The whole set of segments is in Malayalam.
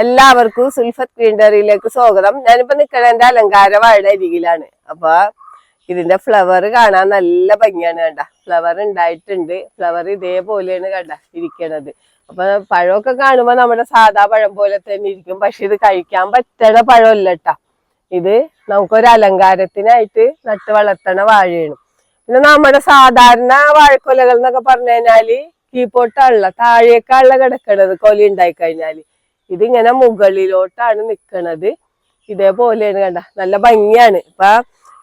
എല്ലാവർക്കും സുൽഫത്ത് ഗ്രീനറിയിലേക്ക് സ്വാഗതം. ഞാനിപ്പോ നിൽക്കണ എന്റെ അലങ്കാര വാഴയുടെ അരികിലാണ്. അപ്പൊ ഇതിന്റെ ഫ്ലവർ കാണാൻ നല്ല ഭംഗിയാണ്. കണ്ട ഫ്ലവർ ഉണ്ടായിട്ടുണ്ട്. ഫ്ലവർ ഇതേപോലെയാണ് കണ്ട ഇരിക്കണത്. അപ്പൊ പഴമൊക്കെ കാണുമ്പോ നമ്മുടെ സാധാ പഴം പോലെ തന്നെ ഇരിക്കും. പക്ഷെ ഇത് കഴിക്കാൻ പറ്റണ പഴമല്ല കേട്ടാ. ഇത് നമുക്കൊരു അലങ്കാരത്തിനായിട്ട് നട്ട് വളർത്തണ വാഴയാണ്. പിന്നെ നമ്മുടെ സാധാരണ വാഴക്കൊലകൾ എന്നൊക്കെ പറഞ്ഞു കഴിഞ്ഞാല് കീപ്പോട്ടാണല്ല താഴേക്കാണല്ല കിടക്കണത് കൊല ഉണ്ടായി കഴിഞ്ഞാല്. ഇതിങ്ങനെ മുകളിലോട്ടാണ് നിക്കണത്. ഇതേപോലെയാണ് കണ്ട നല്ല ഭംഗിയാണ്. ഇപ്പൊ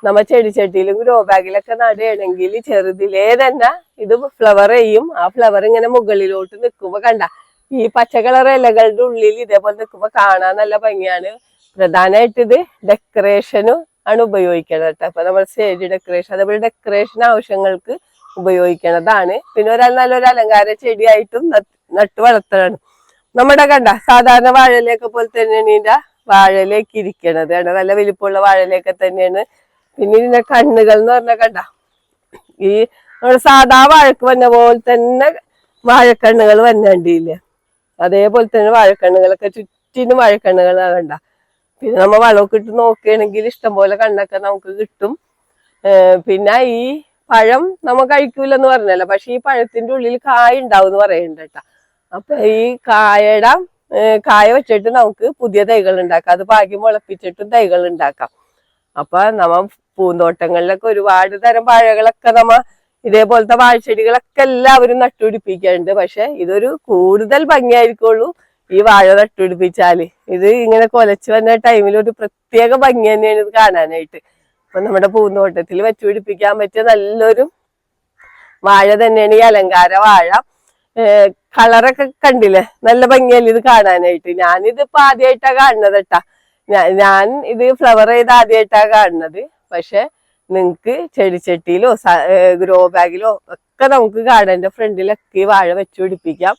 നമ്മ ചെടിച്ചട്ടിയിലും ഗ്രോ ബാഗിലൊക്കെ നടുകയാണെങ്കിൽ ചെറുതിലേ തന്നെ ഇത് ഫ്ലവർ ചെയ്യും. ആ ഫ്ലവർ ഇങ്ങനെ മുകളിലോട്ട് നിൽക്കുമ്പോ കണ്ട ഈ പച്ച കളർ ഇലകളുടെ ഉള്ളിൽ ഇതേപോലെ നിൽക്കുമ്പോ കാണാൻ നല്ല ഭംഗിയാണ്. പ്രധാനമായിട്ട് ഇത് ഡെക്കറേഷനും ആണ് ഉപയോഗിക്കണത് കേട്ടോ. അപ്പൊ നമ്മൾ സ്റ്റേജ് ഡെക്കറേഷൻ അതേപോലെ ഡെക്കറേഷൻ ആവശ്യങ്ങൾക്ക് ഉപയോഗിക്കണതാണ്. പിന്നെ നല്ലൊരു അലങ്കാര ചെടിയായിട്ടും നട്ട് വളർത്തലാണ്. നമ്മുടെ കണ്ട സാധാരണ വാഴയിലേക്ക് പോലെ തന്നെയാണ് ഇതിന്റെ വാഴയിലേക്ക് ഇരിക്കണത്. കണ്ട നല്ല വലിപ്പമുള്ള വാഴയിലേക്ക് തന്നെയാണ്. പിന്നെ ഇതിന്റെ കണ്ണുകൾ എന്ന് പറഞ്ഞാൽ കണ്ട ഈ നമ്മുടെ സാധാ വാഴക്ക് വന്ന പോലെ തന്നെ വാഴക്കണ്ണുകൾ വന്നണ്ടിയില്ലേ, അതേപോലെ തന്നെ വാഴക്കണ്ണുകളൊക്കെ ചുറ്റിനും വാഴക്കണ്ണുകളാണ് കണ്ട. പിന്നെ നമ്മ വളമൊക്കെ ഇട്ട് നോക്കുകയാണെങ്കിൽ ഇഷ്ടംപോലെ കണ്ണൊക്കെ നമുക്ക് കിട്ടും. പിന്നെ ഈ പഴം നമ്മ കഴിക്കൂലെന്ന് പറഞ്ഞല്ലോ, പക്ഷെ ഈ പഴത്തിന്റെ ഉള്ളിൽ കായ ഉണ്ടാവും എന്ന് പറയുന്നുണ്ട് കേട്ടാ. അപ്പൊ ഈ കായ വെച്ചിട്ട് നമുക്ക് പുതിയ തൈകൾ ഉണ്ടാക്കാം. അത് പാകി മുളപ്പിച്ചിട്ടും തൈകൾ ഉണ്ടാക്കാം. അപ്പൊ നമ്മ പൂന്തോട്ടങ്ങളിലൊക്കെ ഒരുപാട് തരം വാഴകളൊക്കെ ഇതേപോലത്തെ വാഴച്ചെടികളൊക്കെ എല്ലാവരും നട്ടുപിടിപ്പിക്കാറുണ്ട്. പക്ഷെ ഇതൊരു കൂടുതൽ ഭംഗിയായിരിക്കുള്ളൂ ഈ വാഴ നട്ടുപിടിപ്പിച്ചാല്. ഇത് ഇങ്ങനെ കൊലച്ച് വന്ന ടൈമിൽ ഒരു പ്രത്യേക ഭംഗി തന്നെയാണ് ഇത് കാണാനായിട്ട്. അപ്പൊ നമ്മുടെ പൂന്തോട്ടത്തിൽ വെച്ചുപിടിപ്പിക്കാൻ പറ്റിയ നല്ലൊരു വാഴ തന്നെയാണ് ഈ അലങ്കാര വാഴ. കളറൊക്കെ കണ്ടില്ലേ, നല്ല ഭംഗിയല്ലേ ഇത് കാണാനായിട്ട്. ഞാനിതിപ്പോ ആദ്യമായിട്ടാ കാണുന്നത് കേട്ടാ. ഞാൻ ഇത് ഫ്ലവർ ചെയ്ത് ആദ്യമായിട്ടാ കാണുന്നത്. പക്ഷെ നിങ്ങക്ക് ചെടിച്ചട്ടിയിലോ ഗ്രോ ബാഗിലോ ഒക്കെ നമുക്ക് ഗാർഡന്റെ ഫ്രണ്ടിലൊക്കെ ഈ വാഴ വെച്ച് പിടിപ്പിക്കാം.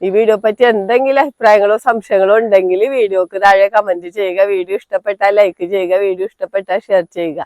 ഈ വീഡിയോ പറ്റി എന്തെങ്കിലും അഭിപ്രായങ്ങളോ സംശയങ്ങളോ ഉണ്ടെങ്കിൽ വീഡിയോക്ക് താഴെ കമന്റ് ചെയ്യുക. വീഡിയോ ഇഷ്ടപ്പെട്ടാൽ ലൈക്ക് ചെയ്യുക. വീഡിയോ ഇഷ്ടപ്പെട്ടാൽ ഷെയർ ചെയ്യുക.